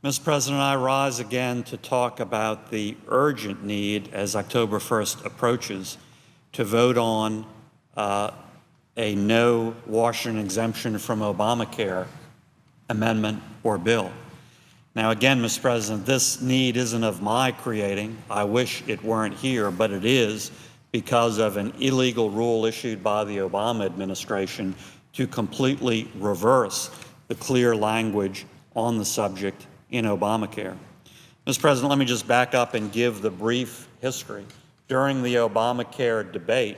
Mr. President, I rise again to talk about the urgent need as October 1st approaches to vote on a no Washington exemption from Obamacare amendment or bill. Now, again, Mr. President, this need isn't of my creating. I wish it weren't here, but it is because of an illegal rule issued by the Obama administration to completely reverse the clear language on the subject in Obamacare. Mr. President, let me just back up and give the brief history. During the Obamacare debate,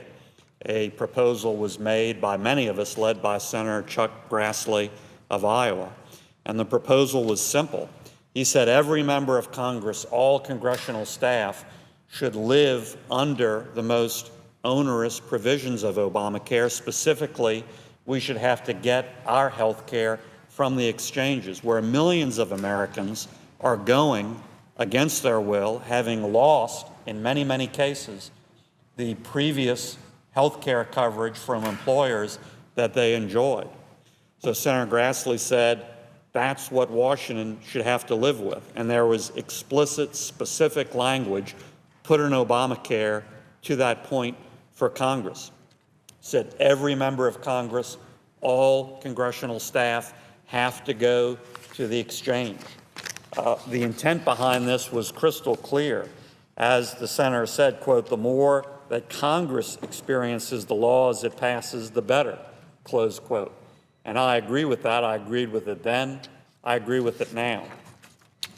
a proposal was made by many of us, led by Senator Chuck Grassley of Iowa. And the proposal was simple. He said every member of Congress, all congressional staff, should live under the most onerous provisions of Obamacare. Specifically, we should have to get our health care from the exchanges, where millions of Americans are going against their will, having lost, in many, many cases, the previous health care coverage from employers that they enjoyed. So Senator Grassley said that's what Washington should have to live with. And there was explicit, specific language put in Obamacare to that point for Congress. Said every member of Congress, all congressional staff have to go to the exchange. The intent behind this was crystal clear. As the senator said, quote, the more that Congress experiences the laws it passes, the better, close quote. And I agree with that. I agreed with it then. I agree with it now.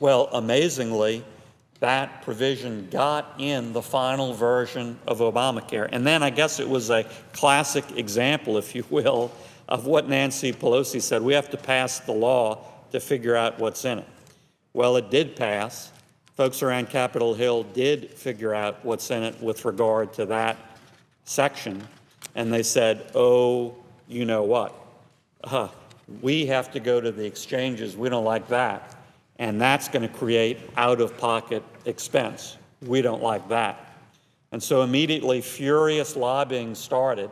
Well, amazingly, that provision got in the final version of Obamacare. And then I guess it was a classic example, if you will, of what Nancy Pelosi said. We have to pass the law to figure out what's in it. Well, it did pass. Folks around Capitol Hill did figure out what's in it with regard to that section. And they said, oh, you know what? We have to go to the exchanges. We don't like that. And that's going to create out-of-pocket expense. We don't like that. And so immediately furious lobbying started,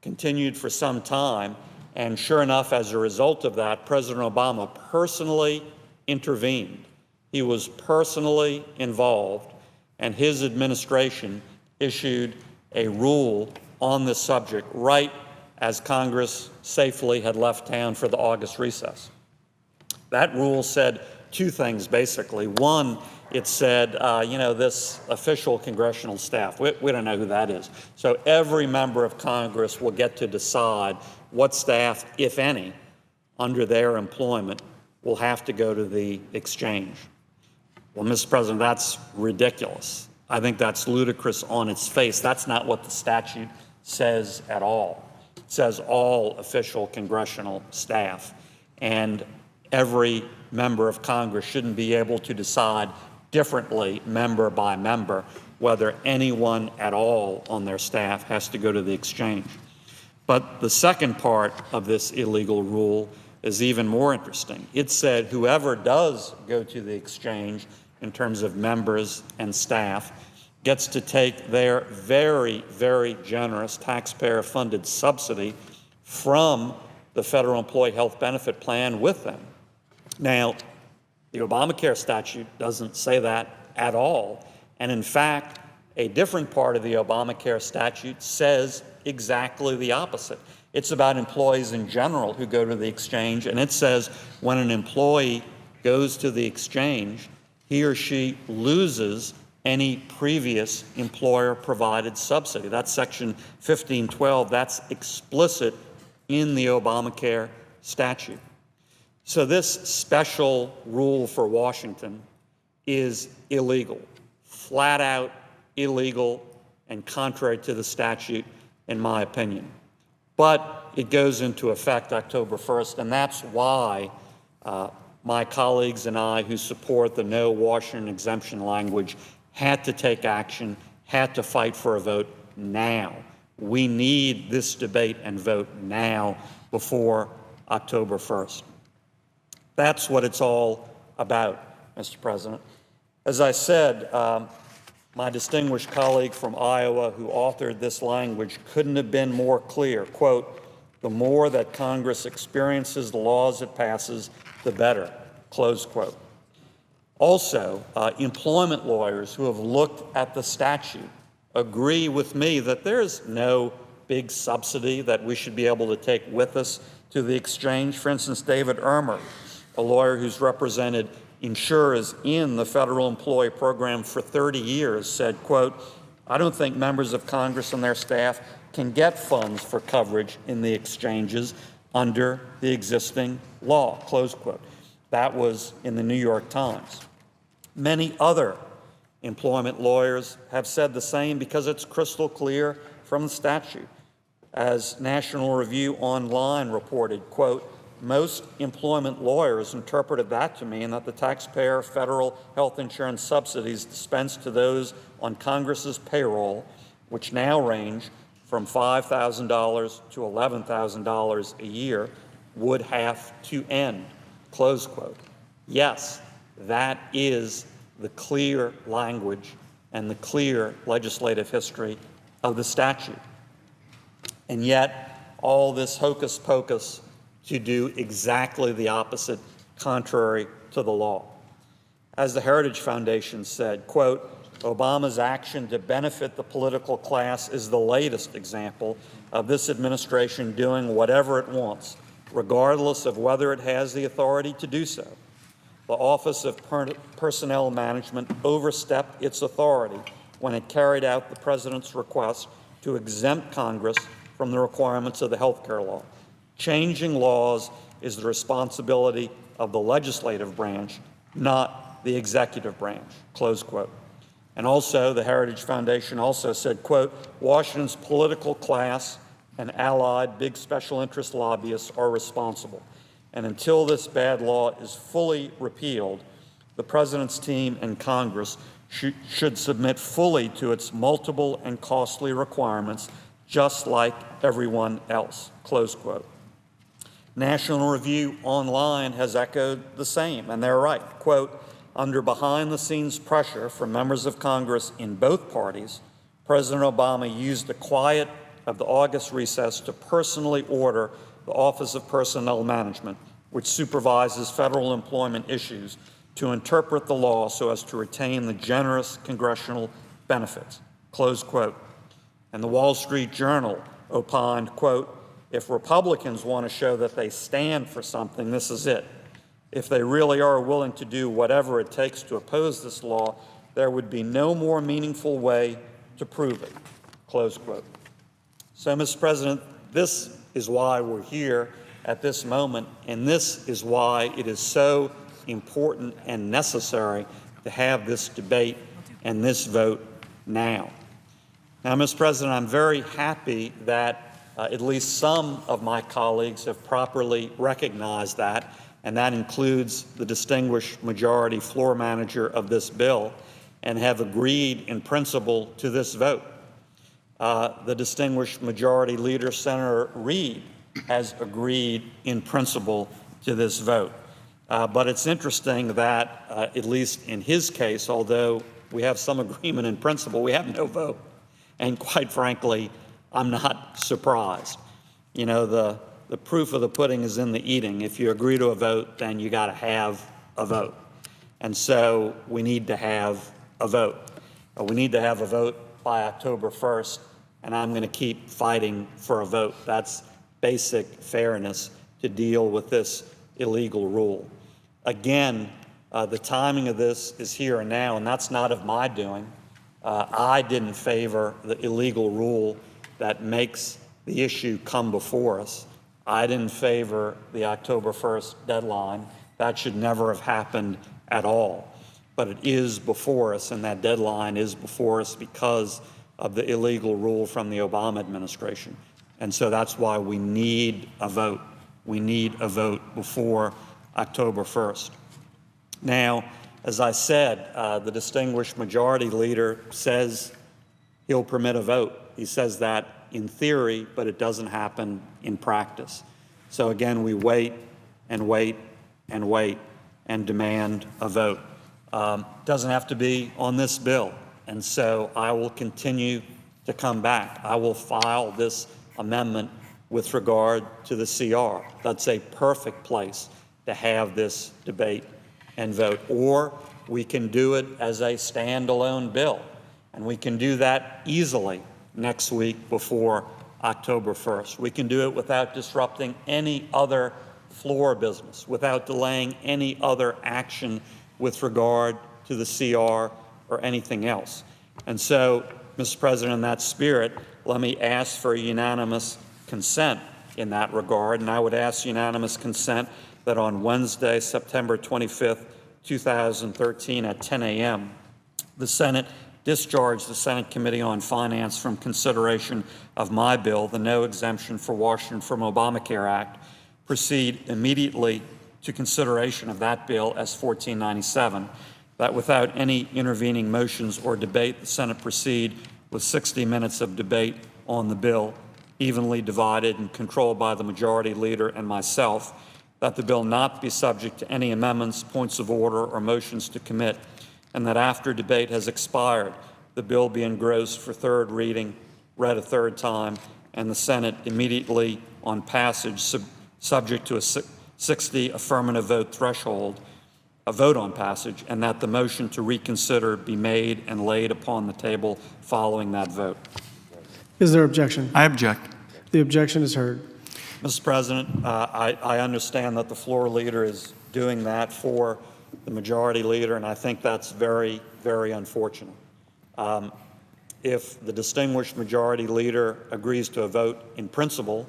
continued for some time, and sure enough, as a result of that, President Obama personally intervened. He was personally involved, and his administration issued a rule on this subject right as Congress safely had left town for the August recess. That rule said two things, basically. One, it said, this official congressional staff, we don't know who that is. So every member of Congress will get to decide what staff, if any, under their employment will have to go to the exchange. Well, Mr. President, that's ridiculous. I think that's ludicrous on its face. That's not what the statute says at all. It says all official congressional staff. And every member of Congress shouldn't be able to decide differently, member by member, whether anyone at all on their staff has to go to the exchange. But the second part of this illegal rule is even more interesting. It said whoever does go to the exchange in terms of members and staff gets to take their very, very generous taxpayer-funded subsidy from the Federal Employee Health Benefit Plan with them. Now, the Obamacare statute doesn't say that at all. And in fact, a different part of the Obamacare statute says exactly the opposite. It's about employees in general who go to the exchange, and it says when an employee goes to the exchange, he or she loses any previous employer-provided subsidy. That's Section 1512. That's explicit in the Obamacare statute. So this special rule for Washington is illegal, flat out illegal and contrary to the statute, in my opinion. But it goes into effect October 1st, and that's why my colleagues and I who support the no Washington exemption language had to take action, had to fight for a vote now. We need this debate and vote now before October 1st. That's what it's all about, Mr. President. As I said, my distinguished colleague from Iowa who authored this language couldn't have been more clear. Quote, the more that Congress experiences the laws it passes, the better, close quote. Also, employment lawyers who have looked at the statute agree with me that there's no big subsidy that we should be able to take with us to the exchange. For instance, David Ermer, a lawyer who's represented insurers in the federal employee program for 30 years, said, quote, "I don't think members of Congress and their staff can get funds for coverage in the exchanges under the existing law," close quote. That was in the New York Times. Many other employment lawyers have said the same because it's crystal clear from the statute. As National Review Online reported, quote, "Most employment lawyers interpreted that to mean that the taxpayer federal health insurance subsidies dispensed to those on Congress's payroll, which now range from $5,000 to $11,000 a year, would have to end," close quote. Yes, that is the clear language and the clear legislative history of the statute. And yet, all this hocus pocus to do exactly the opposite, contrary to the law. As the Heritage Foundation said, quote, "Obama's action to benefit the political class is the latest example of this administration doing whatever it wants, regardless of whether it has the authority to do so. The Office of Personnel Management overstepped its authority when it carried out the president's request to exempt Congress from the requirements of the health care law. Changing laws is the responsibility of the legislative branch, not the executive branch," close quote. And also, the Heritage Foundation also said, quote, "Washington's political class and allied big special interest lobbyists are responsible. And until this bad law is fully repealed, the president's team and Congress should submit fully to its multiple and costly requirements, just like everyone else," close quote. National Review Online has echoed the same, and they're right. Quote, "Under behind-the-scenes pressure from members of Congress in both parties, President Obama used the quiet of the August recess to personally order the Office of Personnel Management, which supervises federal employment issues, to interpret the law so as to retain the generous congressional benefits," close quote. And the Wall Street Journal opined, quote, "If Republicans want to show that they stand for something, this is it. If they really are willing to do whatever it takes to oppose this law, there would be no more meaningful way to prove it," close quote. So, Mr. President, this is why we're here at this moment, and this is why it is so important and necessary to have this debate and this vote now. Now, Mr. President, I'm very happy that at least some of my colleagues have properly recognized that, and that includes the distinguished majority floor manager of this bill, and have agreed in principle to this vote. The distinguished majority leader, Senator Reid, has agreed in principle to this vote. But it's interesting that, at least in his case, although we have some agreement in principle, we have no vote. And quite frankly, I'm not surprised. You know, the proof of the pudding is in the eating. If you agree to a vote, then you got to have a vote. And so we need to have a vote. We need to have a vote by October 1st, and I'm going to keep fighting for a vote. That's basic fairness to deal with this illegal rule. Again, the timing of this is here and now, and that's not of my doing. I didn't favor the illegal rule that makes the issue come before us. I didn't favor the October 1st deadline. That should never have happened at all. But it is before us, and that deadline is before us because of the illegal rule from the Obama administration. And so that's why we need a vote. We need a vote before October 1st. Now, as I said, the distinguished majority leader says he'll permit a vote. He says that in theory, but it doesn't happen in practice. So again, we wait and wait and wait and demand a vote. Doesn't have to be on this bill. And so I will continue to come back. I will file this amendment with regard to the CR. That's a perfect place to have this debate and vote. Or we can do it as a standalone bill, and we can do that easily next week before October 1st. We can do it without disrupting any other floor business, without delaying any other action with regard to the CR or anything else. And so, Mr. President, in that spirit, let me ask for unanimous consent in that regard, and I would ask unanimous consent that on Wednesday, September 25th, 2013 at 10 a.m., the Senate discharge the Senate Committee on Finance from consideration of my bill, the No Exemption for Washington from Obamacare Act, proceed immediately to consideration of that bill as 1497, that without any intervening motions or debate, the Senate proceed with 60 minutes of debate on the bill, evenly divided and controlled by the Majority Leader and myself, that the bill not be subject to any amendments, points of order, or motions to commit, and that after debate has expired, the bill be engrossed for third reading, read a third time, and the Senate immediately on passage, subject to a 60 affirmative vote threshold, a vote on passage, and that the motion to reconsider be made and laid upon the table following that vote. Is there objection? I object. The objection is heard. Mr. President, I understand that the floor leader is doing that for the Majority Leader, and I think that's very, very unfortunate. If the distinguished Majority Leader agrees to a vote in principle,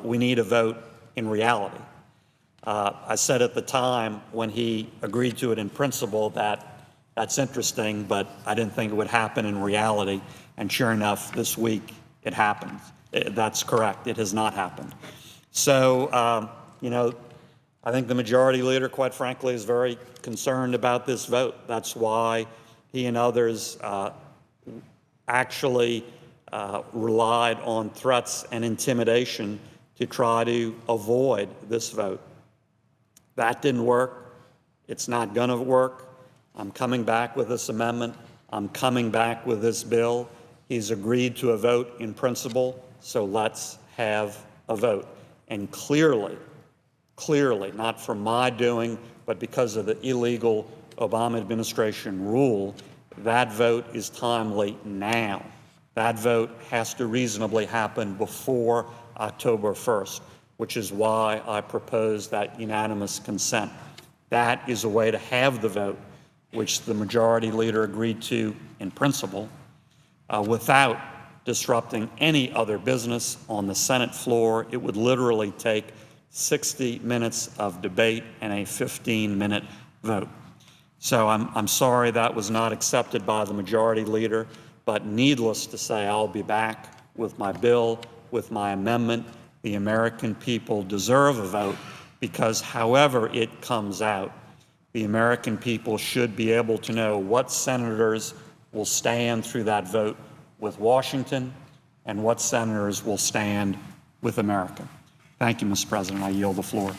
we need a vote in reality. I said at the time when he agreed to it in principle that that's interesting, but I didn't think it would happen in reality. And sure enough, this week it happened. That's correct. It has not happened. So, you know, I think the Majority Leader, quite frankly, is very concerned about this vote. That's why he and others actually relied on threats and intimidation to try to avoid this vote. That didn't work. It's not going to work. I'm coming back with this amendment. I'm coming back with this bill. He's agreed to a vote in principle, so let's have a vote. And clearly, not from my doing, but because of the illegal Obama administration rule, that vote is timely now. That vote has to reasonably happen before October 1st, which is why I propose that unanimous consent. That is a way to have the vote, which the Majority Leader agreed to in principle, without disrupting any other business on the Senate floor. It would literally take 60 minutes of debate and a 15-minute vote. So I'm sorry that was not accepted by the Majority Leader, but needless to say, I'll be back with my bill, with my amendment. The American people deserve a vote because however it comes out, the American people should be able to know what senators will stand through that vote with Washington and what senators will stand with America. Thank you, Mr. President. I yield the floor.